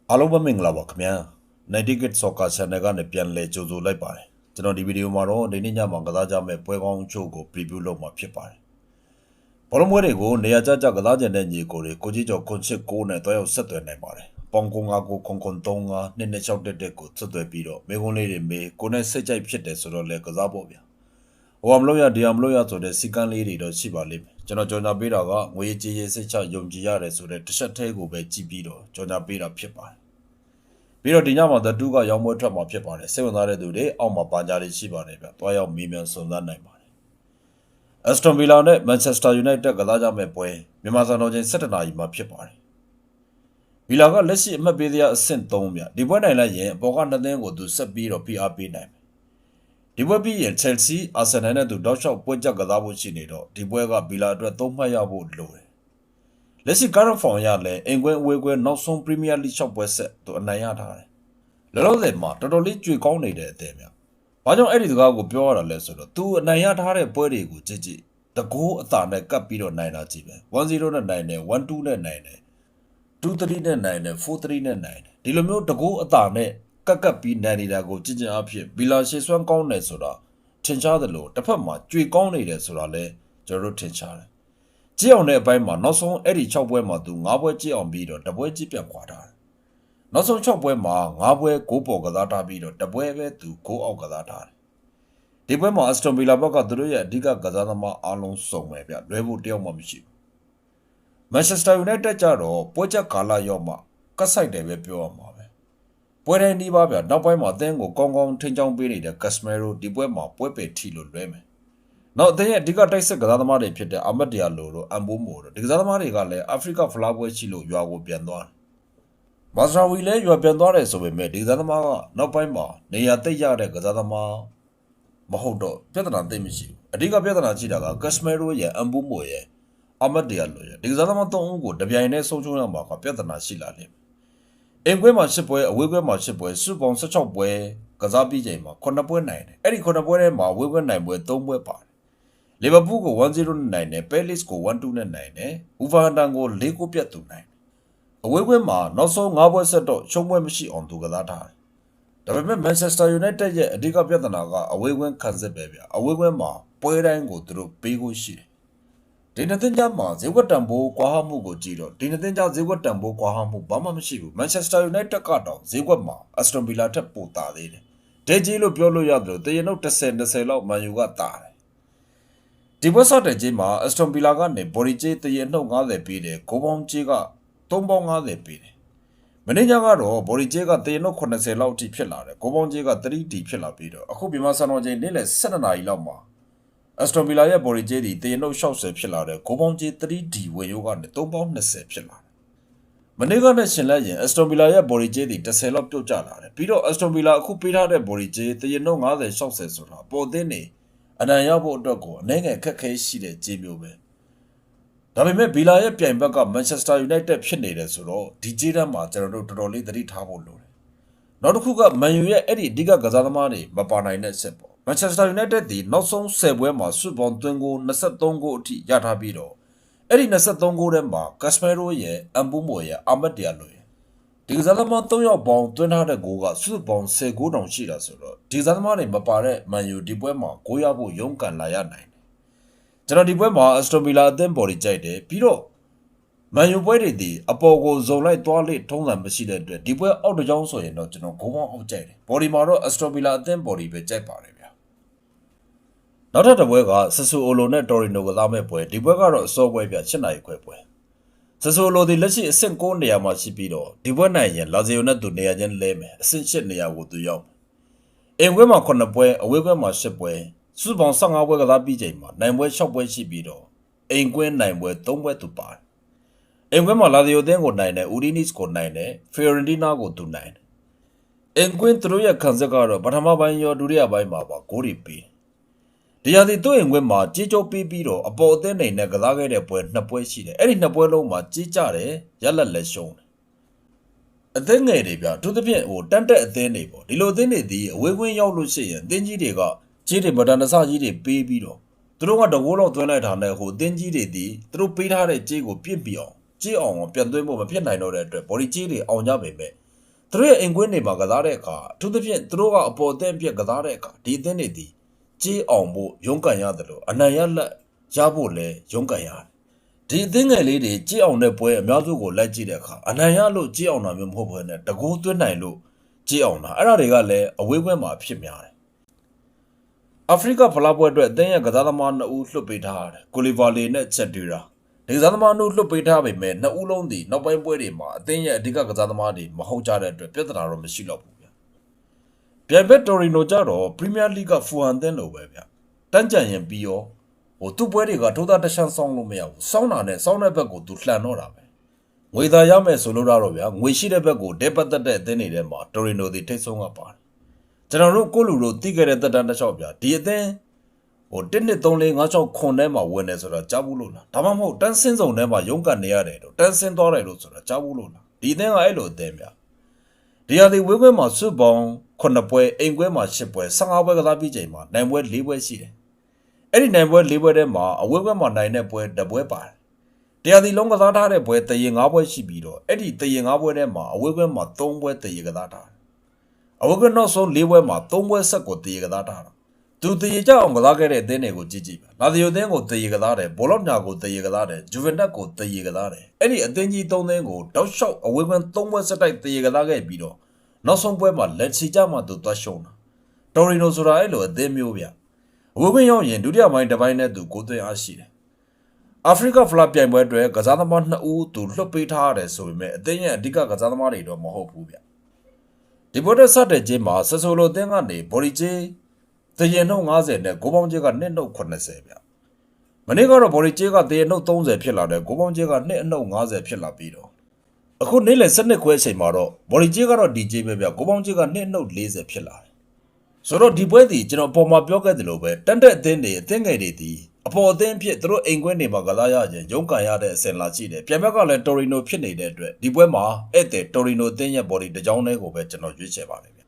အားလုံးပဲမင်္ဂလာပါခင်ဗျာ90 Soccer Channel ကနေပြန်လည်ကြိုဆိုလိုက်ပါတယ်ကျွန်တော်ဒီဗီဒီယိုမှာတော့ဒီနေ့ညမှာကစားကြမယ့်ပွဲကောင်းအချို့ကို preview လုပ်မှာဖြစ်ပါတယ်ဘောလုံးပွဲတွေကိုနေရာကျကျကစားကြတဲ့ညီကိုတွေကိုကြီးကျော်ခွန်ချစ်6နဲ့တွဲရောက်ဆက်သွယ်နိုင်ပါတယ်ပေါင်ကုန်း9ကိုခွန်ခွန်3 5 2 6တက်ကိုဆက်သွယ်ပြီးတော့မေကွန်းလေးတွေမေကိုနဲ့စိတ်ကြိုက်ဖြစ်တယ်ဆိုတော့လေကစားဖို့ဗျာဟိုမလို့ရဒီမလို့ရဆိုတဲ့စီကန်းလေးတွေတော့ရှိပါလိမ့်မယ်ကျွန်တော်ကြော်ညာပေးတာကငွေကြေးရေးစိတ်ချယုံကြည်ရတယ်ဆိုတဲ့တစ်ချက်သေးကိုပဲကြည့်ပြီးတော့ကြော်ညာပေးတာဖြစ်ပါတယ်ပြီးတော့ဒီညမှာတူကရောင်းပွဲထွက်မှာဖြစ်ပါတယ်စိတ်ဝင်စားတဲ့သူတွေအောက်မှာပါကြလေးရှိပါတယ်ဗျတွားရောက်မေးမြန်းစုံစမ်းနိုင်ပါတယ်အက်စတွန်ဗီလာနဲ့မန်ချက်စတာယူနိုက်တက်ကစားကြမယ့်ပွဲမြန်မာစံတော်ချိန်17နာရီမှာဖြစ်ပါတယ်ဗီလာကလက်ရှိအမှတ်ပေးစရာအဆင့်3ဗျဒီပွဲနိုင်လိုက်ရင်အပေါ်က2သင်းကိုသူဆက်ပြီးတော့ PR ပေးနိုင်မယ်ဒီပွဲပြီးရင် Chelsea Arsenal နဲ့သူတောက်လျှောက်ပွဲကြက်ကစားဖို့ရှိနေတော့ဒီပွဲကဗီလာအတွက်3မှတ်ရဖို့လိုတယ်လက်ရှိ current form ရလဲအင်ကွင်းအဝေးကွင်းနောက်ဆုံး Premier League 6ပွဲဆက်သူအနိုင်ရထားတယ်လောလောဆယ်မှာတော်တော်လေးကြွေကောင်းနေတဲ့အသင်းဗျ။ဘာကြောင့်အဲ့ဒီစကားကိုပြောရတာလဲဆိုတော့ तू အနိုင်ရထားတဲ့ပွဲတွေကိုကြည့်ကြည့်တကိုးအသာနဲ့ကပ်ပြီးတော့နိုင်တာကြည့်ပဲ1-0နဲ့နိုင်တယ်1-2နဲ့နိုင်တယ်2-3နဲ့နိုင်တယ်4-3နဲ့နိုင်တယ်ဒီလိုမျိုးတကိုးအသာနဲ့ကပ်ပြီးနိုင်နေတာကိုကြည့်အဖြစ်ဘီလာရှေ့စွမ်းကောင်းတယ်ဆိုတာထင်ရှားသလိုတစ်ဖက်မှာကြွေကောင်းနေတယ်ဆိုတာလည်းကျွန်တော်တို့ထင်ရှားတယ်ကြည့်အောင်တဲ့အပိုင်းမှာနောက်ဆုံးအဲ့ဒီ6ပွဲမှာ तू 9ပွဲကြည့်အောင်ပြီးတော့တပွဲကြည့်ပြန်ခွာထားတယ်နောက်ဆုံး6ပွဲမှာ9ပွဲ6ပေါ်ကစားထားပြီးတော့တပွဲပဲသူ6အောက်ကစားထားတယ်ဒီပွဲမှာအက်စတွန်ဗီလာဘက်ကသူတို့ရဲ့အဓိကကစားသမားအားလုံးစုံပဲဗျလွဲဖို့တယောက်မှမရှိဘူးမန်ချက်စတာယူနိုက်တက်ကြတော့ပွဲချက်ကာလရောက်မှကတ်ဆိုင်တယ်ပဲပြောရမှာပဲပွဲတိုင်းဒီပါဗျနောက်ပိုင်းမှာအသင်းကိုကောင်းကောင်းထိန်းချောင်းပေးနေတဲ့ကတ်စမဲရိုဒီပွဲမှာပွဲပယ်ထီလို့လွဲမယ်နောက်အသင်းရဲ့အဓိကတိုက်စစ်ကစားသမားတွေဖြစ်တဲ့အာမတ်ဒီယာလိုတို့အမ်ဘိုးမိုတို့ဒီကစားသမားတွေကလည်းအာဖရိကဖလားပွဲရှိလို့ရွာကိုပြန်သွားတယ်မာစရာဝီလည်းရွာပြန်သွားတယ်ဆိုပေမဲ့ဒီကစားသမားကနောက်ပိုင်းမှာနေရာသိပ်ရတဲ့ကစားသမားမဟုတ်တော့ပြဿနာသိပ်မရှိဘူးအဓိကပြဿနာရှိတာကကတ်စမဲရိုရဲ့အမ်ဘူမိုရဲ့အာမတ်ဒီယာလိုရဲ့ဒီကစားသမား၃ဦးကိုတပြိုင်တည်းဆုံးရှုံးရမှာကပြဿနာရှိလာတယ်အင်ကွဲမှာ10ပွဲအဝေးကွဲမှာ10ပွဲစုပေါင်း16ပွဲကစားပြီးချိန်မှာ9ပွဲနိုင်တယ်အဲ့ဒီ9ပွဲထဲမှာဝေးကွဲနိုင်ပွဲ3ပွဲပါတယ်လီဗာပူးကို1-0နဲ့နိုင်တယ်ပဲလစ်ကို1-2နဲ့နိုင်တယ်ဝူဗာဟန်တန်ကို4-9ပြတ်သူနိုင်အဝေးကွင်းမှာနောက်ဆုံး9ပွဲဆက်တော့ရှုံးပွဲမရှိအောင်သူကစားထားတယ်။ဒါပေမဲ့မန်ချက်စတာယူနိုက်တက်ရဲ့အဓိကပြဿနာကအဝေးကွင်းခံစစ်ပဲဗျ။အဝေးကွင်းမှာပွဲတိုင်းကိုသူတို့ပေးဖို့ရှိတယ်။ဒီနှစ်သင်းကြားမှာဈေးကွက်တန်ဖိုးကွာဟမှုကိုကြည့်တော့ဒီနှစ်သင်းကြားဈေးကွက်တန်ဖိုးကွာဟမှုဘာမှမရှိဘူး။မန်ချက်စတာယူနိုက်တက်ကတော့ဈေးကွက်မှာအက်စတွန်ဗီလာထက်ပိုတာသေးတယ်။ဒဲကြီးလို့ပြောလို့ရတယ်လို့တရနုပ်10-20လောက်မန်ယူကတာတယ်။ဒီပွဲစတဲ့ကြီးမှာအက်စတွန်ဗီလာကနေဘော်ဒီဂျေးတရနုပ်90ပေးတယ်။ဂိုးပေါင်းကြီးက350ပေးတယ်မင်းညာကတော့ဘော်ဒီဂျေကတရနုတ်80လောက်အထိဖြစ်လာတယ်ကိုပေါင်းဂျေက 3D ဖြစ်လာပြီးတော့အခုမြန်မာစံတော်ချိန်နေ့လယ်12နာရီလောက်မှာအက်စတွန်ဗီလာရဲ့ဘော်ဒီဂျေဒီတရနုတ်60ဖြစ်လာတယ်ကိုပေါင်းဂျေ 3D ဝင်ရိုးကနေ320ဖြစ်လာတယ်မနေ့ကနဲ့ရှင်လက်ရင်အက်စတွန်ဗီလာရဲ့ဘော်ဒီဂျေဒီ10လောက်ပြုတ်ကျလာတယ်ပြီးတော့အက်စတွန်ဗီလာအခုပေးထားတဲ့ဘော်ဒီဂျေတရနုတ်90 60ဆိုတာပေါ်သင်းနေအနိုင်ရဖို့အတွက်ကိုအနေငယ်ခက်ခဲရှိတဲ့ဂျေမျိုးပဲဒါပေမဲ့ဗီလာရဲ့ပြိုင်ဘက်ကမန်ချက်စတာယူနိုက်တက်ဖြစ်နေတယ်ဆိုတော့ဒီဂျေတန်းမှာကျွန်တော်တို့တော်တော်လေးသတိထားဖို့လိုတယ်။နောက်တစ်ခုကမန်ယူရဲ့အဲ့ဒီအဓိကကစားသမားတွေမပါနိုင်တဲ့ဆက်ပေါ့။မန်ချက်စတာယူနိုက်တက်ဒီနောက်ဆုံး10ပွဲမှာစုပေါင်းသွင်းကို23ဂိုးအထိရထားပြီးတော့အဲ့ဒီ23ဂိုးထဲမှာကတ်စမဲရိုရဲ့အမ်ဘူမိုရဲ့အာမတ်ဒီယာလိုရဲ့ဒီကစားသမား3ယောက်ပေါင်းသွင်းထားတဲ့ဂိုးကစုပေါင်း10ဂိုးတောင်ရှိတာဆိုတော့ဒီကစားသမားတွေမပါတဲ့မန်ယူဒီပွဲမှာဂိုးရဖို့ရုန်းကန်လာရနိုင်ကျွန်တော်ဒီပွဲမှာအက်စတွန်ဗီလာအသင်းဘော်ဒီကြိုက်တယ်ပြီးတော့မန်ယူပွဲတွေဒီအပေါ်ကိုဇုံလိုက်သွားလိထုံးစံမရှိတဲ့အတွက်ဒီပွဲအောက်တကြောင်းဆိုရင်တော့ကျွန်တော်ဂိုးပေါင်းအောက်ကြိုက်တယ်ဘော်ဒီမှာတော့အက်စတွန်ဗီလာအသင်းဘော်ဒီပဲကြိုက်ပါတယ်ဗျာနောက်ထပ်တစ်ပွဲကဆဆူအိုလိုနဲ့တော်ရီနိုကစားမဲ့ပွဲဒီပွဲကတော့အစောပွဲဗျ7နာရီခွဲပွဲဆဆူအိုလိုဒီလက်ရှိအဆင့်9နေရာမှာရှိပြီးတော့ဒီပွဲနိုင်ရင်လာဇီယိုနဲ့သူနေရာချင်းလဲမယ်အဆင့်8နေရာကိုသူရောက်အင်ကွဲမှာ9ပွဲအဝေးကွဲမှာ10ပွဲစုပေါင်း15ပွဲကစားပြီးချိန်မှာနိုင်ပွဲ6ပွဲရှိပြီးတော့အိမ်ကွင်းနိုင်ပွဲ3ပွဲသူပါတယ်အိမ်ကွင်းမှာလာဇီယိုအသင်းကိုနိုင်တယ်ဦးဒီနစ်ကိုနိုင်တယ်ဖီယိုရင်တီနာကိုသူနိုင်တယ်အိမ်ကွင်းသူတို့ရဲ့ခံစစ်ကတော့ပထမပိုင်းရောဒုတိယပိုင်းမှာပါဂိုးတွေပေးဒီရသည်သူ့အိမ်ကွင်းမှာကြီးကျိုးပေးပြီးတော့အပေါ်အသင်းနေနဲ့ကစားခဲ့တဲ့ပွဲ2ပွဲရှိတယ်အဲ့ဒီ2ပွဲလုံးမှာကြီးကြတယ်ရလက်လက်ရှုံးတယ်အသင်းငယ်တွေဗျသူသဖြင့်တန်းတက်အသင်းတွေပေါ့ဒီလိုအသင်းတွေဒီအဝေးကွင်းရောက်လို့ရှိရင်အသင်းကြီးတွေကကြီးတွေမတန်တဆကြီးတွေပေးပြီးတော့သူတို့ကတကိုးလောက်သွင်းလိုက်တာနဲ့အသင်းကြီးတွေဒီသူတို့ပေးထားတဲ့ကြေးကိုပြစ်ပြီးအောင်ကြေးအောင်ပြန်သွင်းဖို့မဖြစ်နိုင်တော့တဲ့အတွက်ဘော်ဒီကြေးတွေအောင်ကြပေမဲ့ သူတို့ရဲ့အိမ်ကွင်းတွေမှာကစားတဲ့အခါအထူးသဖြင့်သူတို့ကအပေါ်အသင်းပြက်ကစားတဲ့အခါဒီအသင်းတွေဒီကြေးအောင်ဖို့ရုန်းကန်ရတယ်လို့အနိုင်ရလက်ရဖို့လဲရုန်းကန်ရတယ်ဒီအသင်းငယ်လေးတွေကြေးအောင်တဲ့ပွဲအများစုကိုလိုက်ကြည့်တဲ့အခါအနိုင်ရလို့ကြေးအောင်တာမျိုးမဟုတ်ဘဲနဲ့တကူသွင်းနိုင်လို့ကြေးအောင်တာအဲ့ဒါတွေကလည်းအဝေးကွင်းမှာဖြစ်များတယ်အာဖရိကဖလားပွဲအတွက်အသင်းရဲ့ကစားသမား2ဦးလွှတ်ပေးထားရတယ်ကိုလီဗာလီနဲ့ချက်တူရာဒီကစားသမားတို့လွှတ်ပေးထားပေမဲ့2ဦးလုံးဒီနောက်ပိုင်းပွဲတွေမှာအသင်းရဲ့အဓိကကစားသမားတွေမဟုတ်ကြတဲ့အတွက်ပြဿနာတော့မရှိတော့ဘူးဗျပြိုင်ဘက်တိုရီနိုကြတော့ပရီးမီးယားလိဂ်ကဖူဟန်အသင်းလိုပဲဗျတန်းကြံရင်ပြီးရောသူ့ပွဲတွေကထိုးသားတချမ်းဆောင်းလို့မရဘူးဆောင်းတာနဲ့ဆောင်းတဲ့ဘက်ကိုသူလှန်တော့တာပဲငွေသားရမယ်ဆိုလို့တော့ဗျာငွေရှိတဲ့ဘက်ကိုတဲပတ်သက်တဲ့အသင်းတွေထဲမှာတိုရီနိုဒီထိတ်ဆုံးကပါတယ်ကျွန်တော်တို့ကိုလူတို့တိခဲ့တဲ့တက်တန်းတစ်လျှောက်ဗျာဒီအသင်း1 2 3 4 5 6 9ထဲမှာဝင်နေဆိုတော့ကြားဘူးလို့လားဒါမှမဟုတ်တန်းစင်းစုံထဲမှာရုန်းကန်နေရတယ်တော့တန်းစင်းသွားတယ်လို့ဆိုတော့ကြားဘူးလို့လားဒီအသင်းကအဲ့လိုအသင်းဗျာဒီဟာဒီဝေးကွင်းမှာစုပေါင်း9ပွဲအိမ်ကွင်းမှာ10ပွဲ15ပွဲကစားပြီးချိန်မှာနိုင်ပွဲ4ပွဲရှိတယ်အဲ့ဒီနိုင်ပွဲ4ပွဲထဲမှာအဝေးကွင်းမှာနိုင်တဲ့ပွဲ1ပွဲပါတယ်တရားဒီလုံးကစားထားတဲ့ပွဲတရင်5ပွဲရှိပြီးတော့အဲ့ဒီတရင်5ပွဲထဲမှာအဝေးကွင်းမှာ3ပွဲတရင်ကစားထားတယ်အဝေးကွင်းနောက်ဆုံး4ပွဲမှာ3ပွဲဆက်ကိုတရင်ကစားထားတာသူတရေကြအောင်ကစားခဲ့တဲ့အသင်းတွေကိုကြည့်ကြည့်ပါလာဒီယိုအသင်းကိုတရေကစားတယ်ဘောလော့ညာကိုတရေကစားတယ်ဂျူဗန်တက်ကိုတရေကစားတယ်အဲ့ဒီအသင်းကြီး3သင်းကိုတောက်လျှောက်အဝေးကွင်း3ပွဲဆက်တိုက်တရေကစားခဲ့ပြီးတော့နောက်ဆုံးပွဲမှာလက်ချီကြမှသူသွားရှုံးတာတိုရီနိုဆိုတာအဲ့လိုအသင်းမျိုးဗျအဝေးကွင်းရောက်ရင်ဒုတိယပိုင်းတစ်ပိုင်းနဲ့သူကိုသွင်းအားရှိတယ်အာဖရိကဖလားပြိုင်ပွဲအတွက်ကစားသမား2ဦးသူလွှတ်ပေးထားရတယ်ဆိုပေမဲ့အသင်းရဲ့အဓိကကစားသမားတွေတော့မဟုတ်ဘူးဗျဒီပွဲတဲ့စတဲ့ချင်းမှာဆဆိုလိုအသင်းကနေဘော်ရီဂျေးတရင်နှုတ်50နဲ့ကိုပေါင်းကျဲက2နှုတ်80ဗျမနေ့ကတော့ဘော်ရီကျဲကတရင်နှုတ်30ဖြစ်လာတယ်ကိုပေါင်းကျဲက2နှုတ်50ဖြစ်လာပြီးတော့အခုနေ့လယ်7ခွဲအချိန်မှာတော့ဘော်ရီကျဲကတော့ DJ ပဲဗျကိုပေါင်းကျဲက2နှုတ်40ဖြစ်လာတယ်ဆိုတော့ဒီပွဲဒီကျွန်တော်ပေါ်မှာပြောခဲ့တယ်လို့ပဲတန်တဲ့အသင်းတွေအသင်းငယ်တွေဒီအပေါ်အသင်းဖြစ်သူတို့အိမ်ကွင်းတွေမှာကစားရခြင်းရုန်းကန်ရတဲ့အဆင်လာရှိတယ်ပြန်ဘက်ကလည်းတိုရီနိုဖြစ်နေတဲ့အတွက်ဒီပွဲမှာဧည့်သည်တိုရီနိုအသင်းရဲ့ဘော်ဒီတစ်ကြောင်းတည်းကိုပဲကျွန်တော်ရွေးချယ်ပါတယ်ဗျ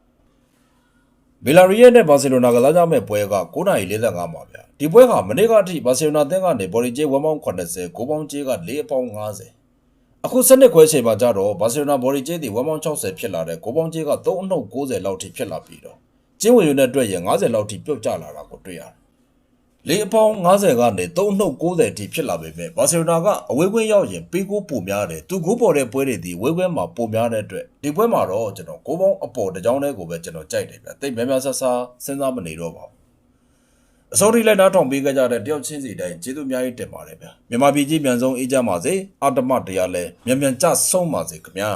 ဗီလာရီယယ်နဲ့ဘာစီလိုနာကစားကြမဲ့ပွဲက9:45မှာဗျဒီပွဲကမနေ့ကအထိဘာစီလိုနာအသင်းကနေဘော်ဒီကျေး1ပေါင်း80ကိုပေါင်းကျေးက4ပေါင်း50အခု7ခွဲချိန်မှာကြတော့ဘာစီလိုနာဘော်ဒီကျေးဒီ1ပေါင်း60ဖြစ်လာတဲ့ကိုပေါင်းကျေးက3နှုတ်90လောက်ထိဖြစ်လာပြီးတော့ကျင်းဝင်ရတဲ့အတွက်ရ50လောက်ထိပြုတ်ကျလာတာကိုတွေ့ရတယ်လေအပေါင်း90ကနေ3နှုတ်90ထိဖြစ်လာပေမဲ့ဘာစီလိုနာကအဝေးကွင်းရောက်ရင်ပေးကိုပိုများတယ်သူကိုပေါ်တဲ့ပွဲတွေဒီဝေးကွင်းမှာပိုများတဲ့အတွက်ဒီပွဲမှာတော့ကျွန်တော်6ပေါင်းအပေါ်တစ်ကြောင်းတည်းကိုပဲကျွန်တော်ကြိုက်တယ်ဗျတိတ်များများဆဆစဉ်းစားမနေတော့ပါဘူးအစောထိလိုက်နားထောင်ပေးကြတဲ့တယောက်ချင်းစီတိုင်းကျေးဇူးအများကြီးတင်ပါတယ်ဗျမြန်မာပြည်ကြီးမြန်ဆုံးအေးချမ်းပါစေအာတမတရားလဲမြန်မြန်ကြဆုံးပါစေခင်ဗျာ